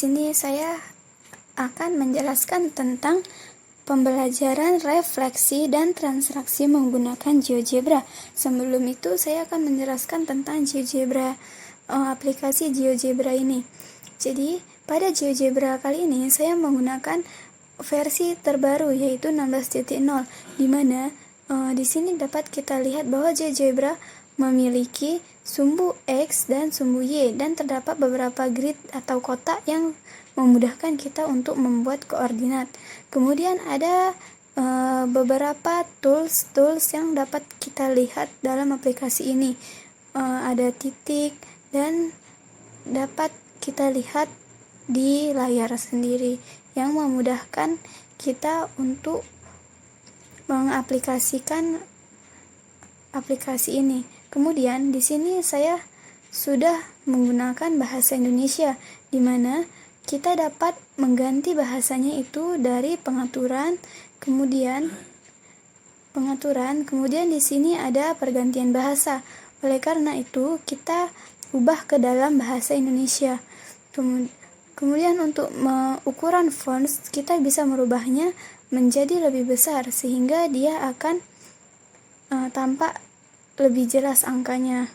sini saya akan menjelaskan tentang pembelajaran refleksi dan transaksi menggunakan GeoGebra. Sebelum itu saya akan menjelaskan tentang GeoGebra, aplikasi GeoGebra ini. Jadi pada GeoGebra kali ini saya menggunakan versi terbaru yaitu 16.0, di mana di sini dapat kita lihat bahwa GeoGebra memiliki sumbu X dan sumbu Y, dan terdapat beberapa grid atau kotak yang memudahkan kita untuk membuat koordinat. Kemudian ada beberapa tools yang dapat kita lihat dalam aplikasi ini. Ada titik dan dapat kita lihat di layar sendiri yang memudahkan kita untuk mengaplikasikan aplikasi ini. Kemudian di sini saya sudah menggunakan bahasa Indonesia, di mana kita dapat mengganti bahasanya itu dari pengaturan, kemudian di sini ada pergantian bahasa. Oleh karena itu kita ubah ke dalam bahasa Indonesia. Kemudian untuk ukuran fonts kita bisa merubahnya menjadi lebih besar sehingga dia akan tampak lebih jelas angkanya.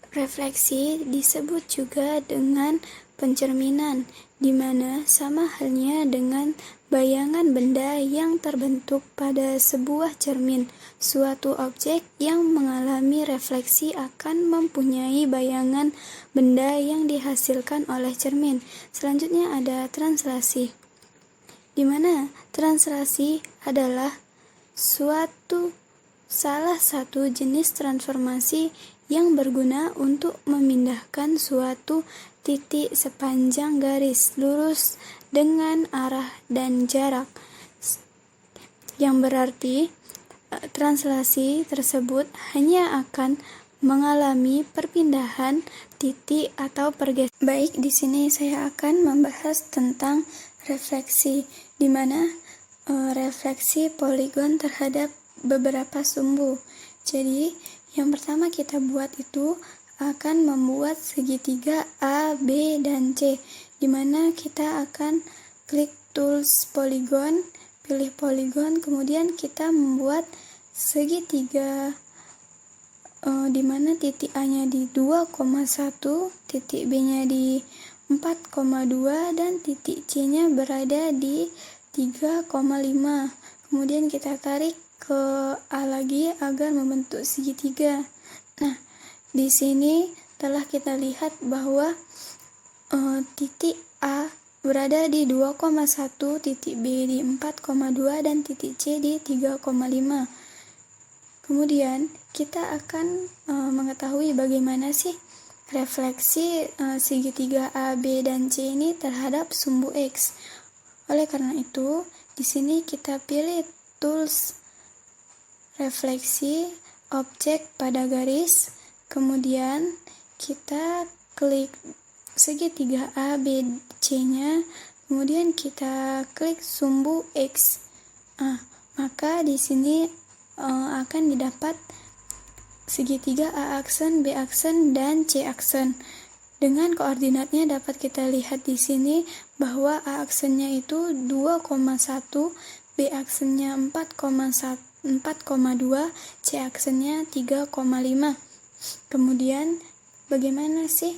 Refleksi disebut juga dengan pencerminan, di mana sama halnya dengan bayangan benda yang terbentuk pada sebuah cermin. Suatu objek yang mengalami refleksi akan mempunyai bayangan benda yang dihasilkan oleh cermin. Selanjutnya ada translasi, di mana translasi adalah salah satu jenis transformasi yang berguna untuk memindahkan suatu titik sepanjang garis lurus dengan arah dan jarak, yang berarti translasi tersebut hanya akan mengalami perpindahan titik atau pergeseran. Baik, di sini saya akan membahas tentang refleksi, di mana refleksi poligon terhadap beberapa sumbu. Jadi yang pertama kita buat itu akan membuat segitiga A, B, dan C, di mana kita akan klik tools poligon, pilih poligon, kemudian kita membuat segitiga di mana titik A-nya di 2,1, titik B-nya di 4,2, dan titik C-nya berada di 3,5. Kemudian kita tarik ke A lagi agar membentuk segitiga. Nah, di sini telah kita lihat bahwa titik A berada di 2,1, titik B di 4,2, dan titik C di 3,5. Kemudian kita akan mengetahui bagaimana sih refleksi segitiga A, B, dan C ini terhadap sumbu X. Oleh karena itu, di sini kita pilih tools refleksi objek pada garis, kemudian kita klik segitiga A, B, C-nya, kemudian kita klik sumbu X. Maka di sini akan didapat segitiga A aksen, B aksen, dan C aksen. Dengan koordinatnya dapat kita lihat di sini bahwa A aksennya itu 2,1, B aksennya 4,2, C aksennya 3,5. Kemudian bagaimana sih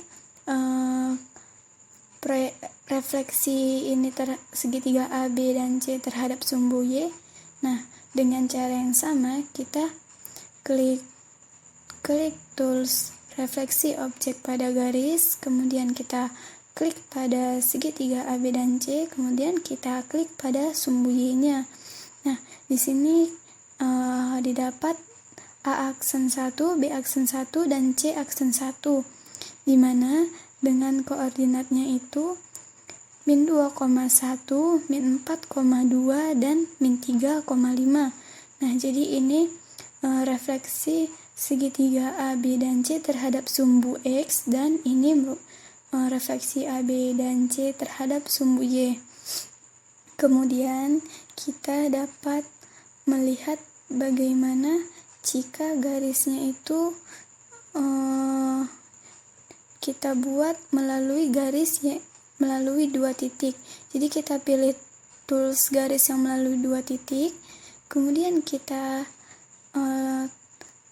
refleksi ini segitiga A, B, dan C terhadap sumbu Y? Nah, dengan cara yang sama kita klik tools refleksi objek pada garis, kemudian kita klik pada segitiga A, B, dan C, kemudian kita klik pada sumbu Y-nya. Nah, di sini didapat A aksen 1, B aksen 1, dan C aksen 1, di mana dengan koordinatnya itu min 2,1, min 4,2, dan min 3,5. Nah, jadi ini refleksi segitiga A, B, dan C terhadap sumbu X, dan ini refleksi A, B, dan C terhadap sumbu Y. Kemudian kita dapat melihat bagaimana jika garisnya itu kita buat melalui garis melalui 2 titik. Jadi kita pilih tools garis yang melalui 2 titik, kemudian kita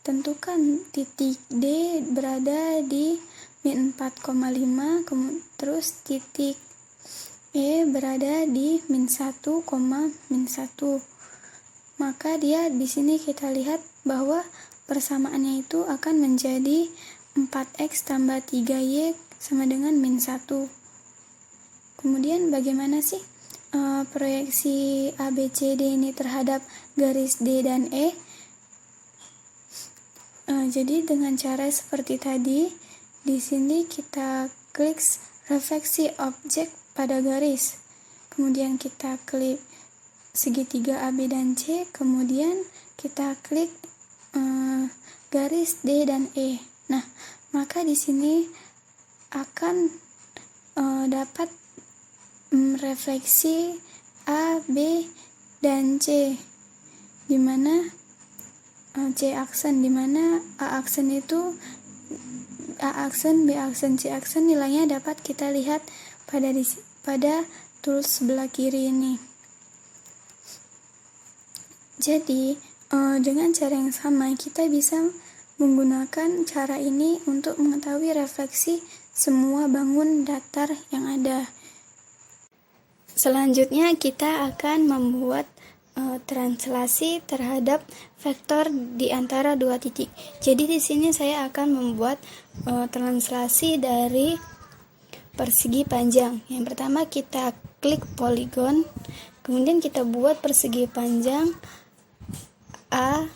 tentukan titik D berada di min 4,5, terus titik E berada di min 1, min 1. Maka dia di sini kita lihat bahwa persamaannya itu akan menjadi 4x tambah 3y sama dengan min 1. Kemudian bagaimana sih proyeksi ABCD ini terhadap garis D dan E? Jadi dengan cara seperti tadi, di sini kita klik refleksi objek pada garis, kemudian kita klik segitiga AB dan C, kemudian kita klik garis D dan E. Nah, maka di sini akan dapat refleksi A, B, dan C, di mana C aksen, di mana A aksen itu A aksen, B aksen, C aksen nilainya dapat kita lihat pada tools sebelah kiri ini. Jadi dengan cara yang sama kita bisa menggunakan cara ini untuk mengetahui refleksi semua bangun datar yang ada. Selanjutnya kita akan membuat translasi terhadap vektor di antara 2 titik. Jadi di sini saya akan membuat translasi dari persegi panjang. Yang pertama kita klik poligon, kemudian kita buat persegi panjang A,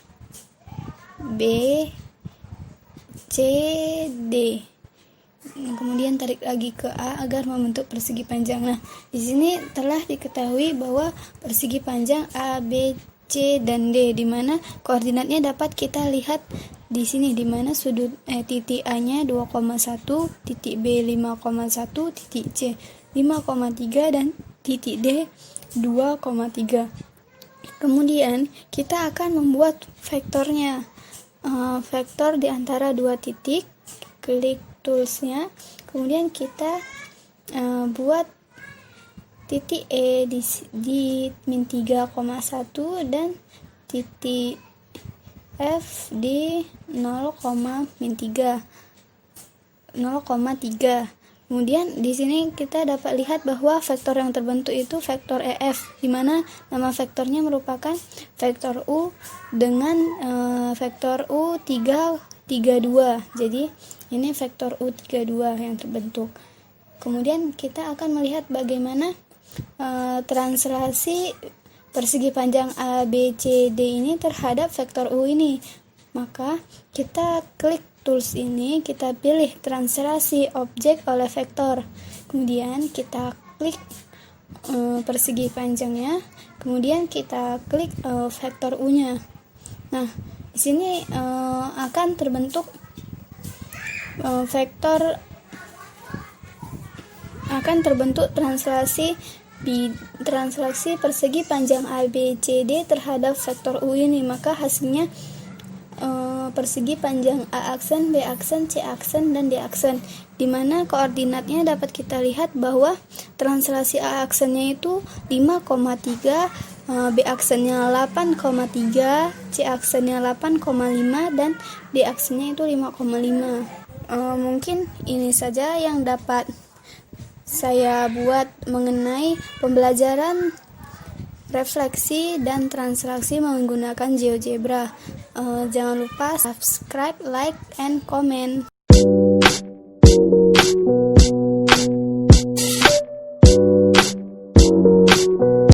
B, C, D. Kemudian tarik lagi ke A agar membentuk persegi panjang. Nah, di sini telah diketahui bahwa persegi panjang A, B, C, dan D, di mana koordinatnya dapat kita lihat di sini, di mana sudut titik A-nya 2,1, titik B 5,1, titik C 5,3, dan titik D 2,3. Kemudian kita akan membuat vektornya, vektor di antara 2 titik. Klik toolsnya, kemudian kita buat titik E di min 3,1 dan titik F di 0,3. Kemudian di sini kita dapat lihat bahwa vektor yang terbentuk itu vektor EF, di mana nama vektornya merupakan vektor U dengan vektor U32. Jadi ini vektor U32 yang terbentuk. Kemudian kita akan melihat bagaimana translasi persegi panjang ABCD ini terhadap vektor U ini. Maka kita klik tools ini, kita pilih translasi objek oleh vektor. Kemudian kita klik persegi panjangnya, kemudian kita klik vektor U-nya. Nah, di sini akan terbentuk translasi persegi panjang ABCD terhadap vektor U ini. Maka hasilnya persegi panjang A aksen, B aksen, C aksen, dan D aksen, di mana koordinatnya dapat kita lihat bahwa translasi A aksennya itu 5,3, B aksennya 8,3, C aksennya 8,5, dan D aksennya itu 5,5. Mungkin ini saja yang dapat saya buat mengenai pembelajaran refleksi dan translasi menggunakan GeoGebra. Jangan lupa subscribe, like, and comment.